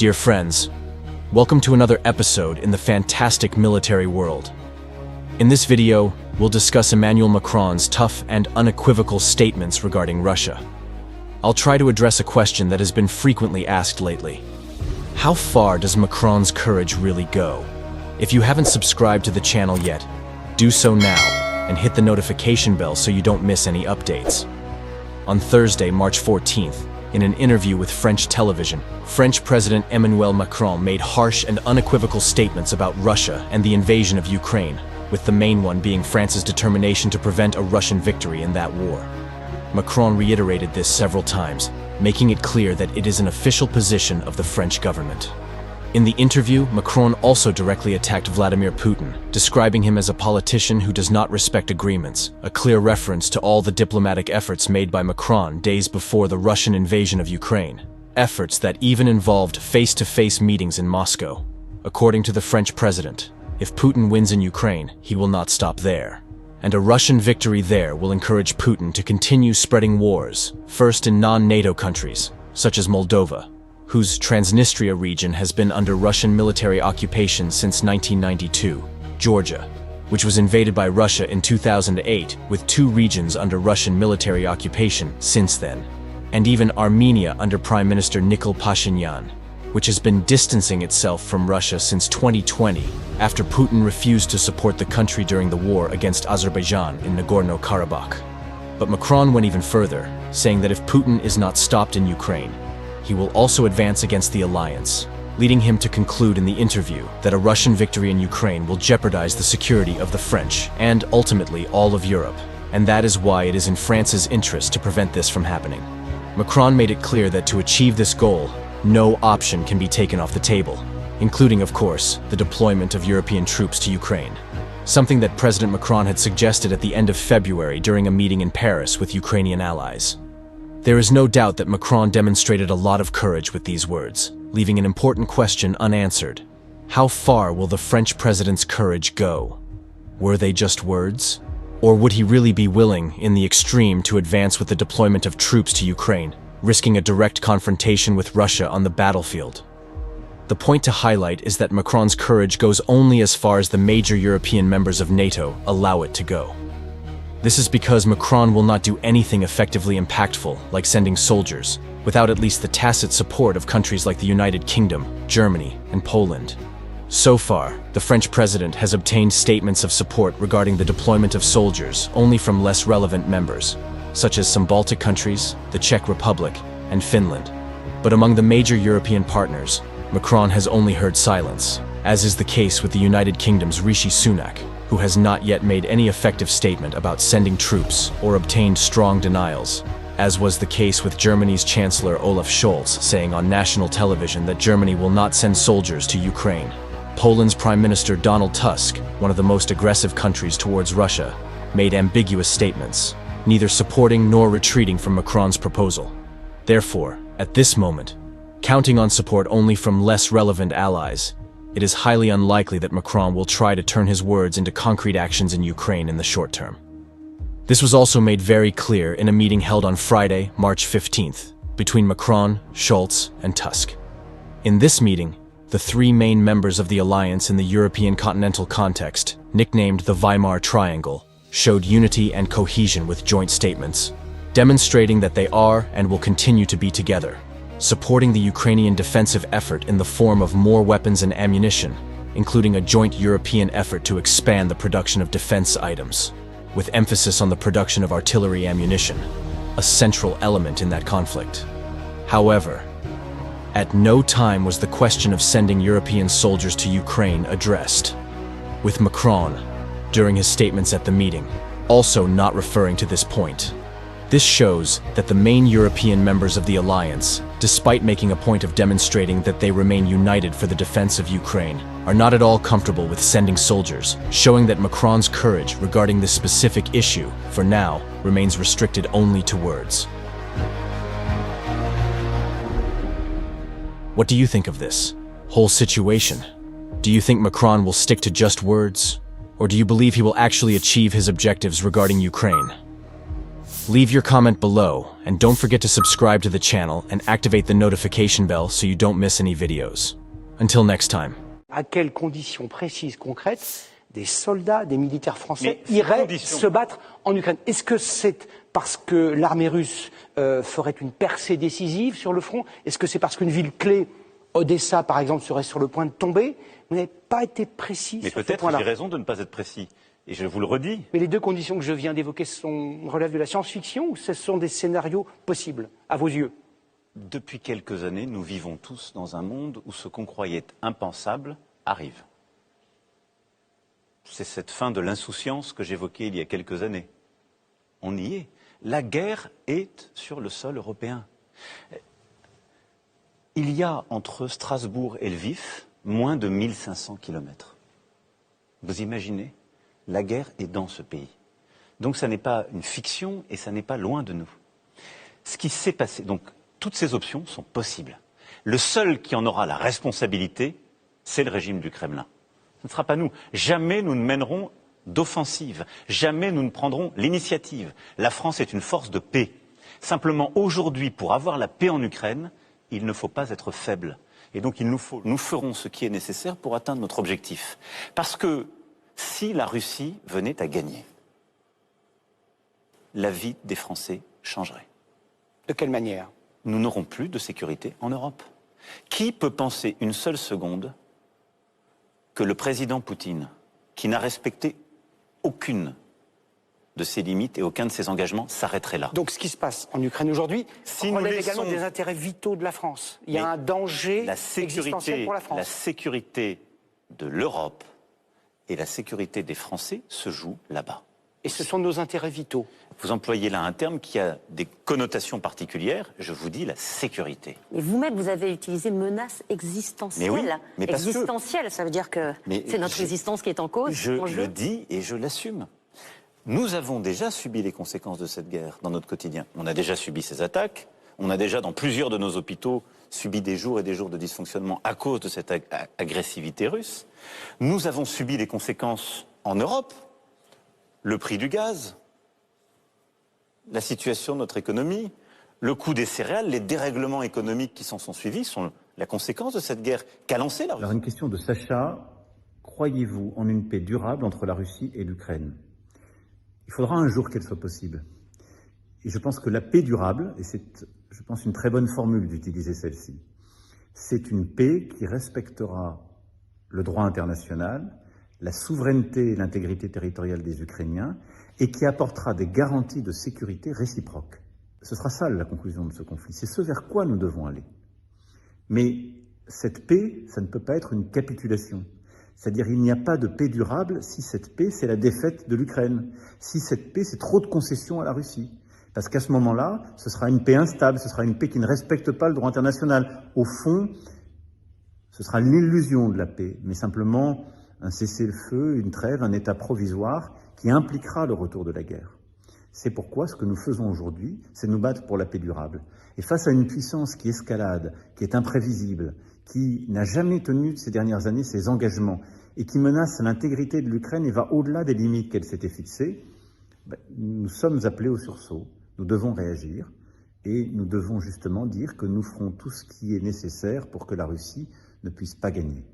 Dear friends, welcome to another episode in the fantastic military world. In this video, we'll discuss Emmanuel Macron's tough and unequivocal statements regarding Russia. I'll try to address a question that has been frequently asked lately. How far does Macron's courage really go? If you haven't subscribed to the channel yet, do so now and hit the notification bell so you don't miss any updates. On Thursday, March 14th, in an interview with French television, French President Emmanuel Macron made harsh and unequivocal statements about Russia and the invasion of Ukraine, with the main one being France's determination to prevent a Russian victory in that war. Macron reiterated this several times, making it clear that it is an official position of the French government. In the interview, Macron also directly attacked Vladimir Putin, describing him as a politician who does not respect agreements, a clear reference to all the diplomatic efforts made by Macron days before the Russian invasion of Ukraine, efforts that even involved face-to-face meetings in Moscow. According to the French president, if Putin wins in Ukraine, he will not stop there. And a Russian victory there will encourage Putin to continue spreading wars, first in non-NATO countries, such as Moldova, whose Transnistria region has been under Russian military occupation since 1992, Georgia, which was invaded by Russia in 2008 with 2 regions under Russian military occupation since then, and even Armenia under Prime Minister Nikol Pashinyan, which has been distancing itself from Russia since 2020 after Putin refused to support the country during the war against Azerbaijan in Nagorno-Karabakh. But Macron went even further, saying that if Putin is not stopped in Ukraine, he will also advance against the alliance, leading him to conclude in the interview that a Russian victory in Ukraine will jeopardize the security of the French and ultimately all of Europe, and that is why it is in France's interest to prevent this from happening. Macron made it clear that to achieve this goal, no option can be taken off the table, including, of course, the deployment of European troops to Ukraine, something that President Macron had suggested at the end of February during a meeting in Paris with Ukrainian allies. There is no doubt that Macron demonstrated a lot of courage with these words, leaving an important question unanswered. How far will the French president's courage go? Were they just words? Or would he really be willing, in the extreme, to advance with the deployment of troops to Ukraine, risking a direct confrontation with Russia on the battlefield? The point to highlight is that Macron's courage goes only as far as the major European members of NATO allow it to go. This is because Macron will not do anything effectively impactful, like sending soldiers, without at least the tacit support of countries like the United Kingdom, Germany, and Poland. So far, the French president has obtained statements of support regarding the deployment of soldiers only from less relevant members, such as some Baltic countries, the Czech Republic, and Finland. But among the major European partners, Macron has only heard silence, as is the case with the United Kingdom's Rishi Sunak, who has not yet made any effective statement about sending troops or obtained strong denials, as was the case with Germany's Chancellor Olaf Scholz saying on national television that Germany will not send soldiers to Ukraine. Poland's Prime Minister Donald Tusk, one of the most aggressive countries towards Russia, made ambiguous statements, neither supporting nor retreating from Macron's proposal. Therefore, at this moment, counting on support only from less relevant allies, it is highly unlikely that Macron will try to turn his words into concrete actions in Ukraine in the short term. This was also made very clear in a meeting held on Friday, March 15th, between Macron, Scholz, and Tusk. In this meeting, the 3 main members of the alliance in the European continental context, nicknamed the Weimar Triangle, showed unity and cohesion with joint statements, demonstrating that they are and will continue to be together, supporting the Ukrainian defensive effort in the form of more weapons and ammunition, including a joint European effort to expand the production of defense items, with emphasis on the production of artillery ammunition, a central element in that conflict. However, at no time was the question of sending European soldiers to Ukraine addressed, with Macron, during his statements at the meeting, also not referring to this point. This shows that the main European members of the alliance, despite making a point of demonstrating that they remain united for the defense of Ukraine, are not at all comfortable with sending soldiers, showing that Macron's courage regarding this specific issue, for now, remains restricted only to words. What do you think of this whole situation? Do you think Macron will stick to just words, or do you believe he will actually achieve his objectives regarding Ukraine? Leave your comment below, and don't forget to subscribe to the channel and activate the notification bell so you don't miss any videos. Until next time. À quelles conditions précises, concrètes, des soldats, des militaires français iraient se battre en Ukraine? Est-ce que c'est parce que l'armée russe ferait une percée décisive sur le front? Est-ce que c'est parce qu'une ville clé, Odessa par exemple, serait sur le point de tomber? Vous n'avez pas été précis sur ce point-là. Mais peut-être j'ai raison de ne pas être précis. Et je vous le redis. Mais les deux conditions que je viens d'évoquer relèvent de la science-fiction ou ce sont des scénarios possibles, à vos yeux? Depuis quelques années, nous vivons tous dans un monde où ce qu'on croyait impensable arrive. C'est cette fin de l'insouciance que j'évoquais il y a quelques années. On y est. La guerre est sur le sol européen. Il y a entre Strasbourg et Lviv moins de 1500 kilomètres. Vous imaginez? La guerre est dans ce pays. Donc ça n'est pas une fiction et ça n'est pas loin de nous. Ce qui s'est passé, donc toutes ces options sont possibles. Le seul qui en aura la responsabilité, c'est le régime du Kremlin. Ce ne sera pas nous. Jamais nous ne mènerons d'offensive. Jamais nous ne prendrons l'initiative. La France est une force de paix. Simplement, aujourd'hui, pour avoir la paix en Ukraine, il ne faut pas être faible. Et donc, nous ferons ce qui est nécessaire pour atteindre notre objectif. Parce que si la Russie venait à gagner, la vie des Français changerait. De quelle manière? Nous n'aurons plus de sécurité en Europe. Qui peut penser une seule seconde que le président Poutine, qui n'a respecté aucune de ses limites et aucun de ses engagements, s'arrêterait là? Donc ce qui se passe en Ukraine aujourd'hui relève également des intérêts vitaux de la France. Il y a un danger existentiel pour la France. La sécurité de l'Europe et la sécurité des Français se jouent là-bas. Et ce sont nos intérêts vitaux. Vous employez là un terme qui a des connotations particulières. Je vous dis la sécurité. Et vous-même, vous avez utilisé menace existentielle. Mais oui, mais existentielle, ça veut dire que c'est notre existence qui est en cause. Je le dis et je l'assume. Nous avons déjà subi les conséquences de cette guerre dans notre quotidien. On a déjà subi ces attaques. On a déjà, dans plusieurs de nos hôpitaux, subi des jours et des jours de dysfonctionnement à cause de cette agressivité russe. Nous avons subi les conséquences en Europe. Le prix du gaz, la situation de notre économie, le coût des céréales, les dérèglements économiques qui s'en sont suivis sont la conséquence de cette guerre qu'a lancée la Russie. Alors une question de Sacha, croyez-vous en une paix durable entre la Russie et l'Ukraine? Il faudra un jour qu'elle soit possible. Et je pense que la paix durable, et c'est, je pense, une très bonne formule d'utiliser celle-ci, c'est une paix qui respectera le droit international, la souveraineté et l'intégrité territoriale des Ukrainiens, et qui apportera des garanties de sécurité réciproques. Ce sera ça la conclusion de ce conflit. C'est ce vers quoi nous devons aller. Mais cette paix, ça ne peut pas être une capitulation. C'est-à-dire il n'y a pas de paix durable si cette paix, c'est la défaite de l'Ukraine. Si cette paix, c'est trop de concessions à la Russie. Parce qu'à ce moment-là, ce sera une paix instable, ce sera une paix qui ne respecte pas le droit international. Au fond, ce sera l'illusion de la paix, mais simplement un cessez-le-feu, une trêve, un état provisoire qui impliquera le retour de la guerre. C'est pourquoi ce que nous faisons aujourd'hui, c'est nous battre pour la paix durable. Et face à une puissance qui escalade, qui est imprévisible, qui n'a jamais tenu ces dernières années ses engagements et qui menace l'intégrité de l'Ukraine et va au-delà des limites qu'elle s'était fixées, nous sommes appelés au sursaut. Nous devons réagir et nous devons justement dire que nous ferons tout ce qui est nécessaire pour que la Russie ne puisse pas gagner.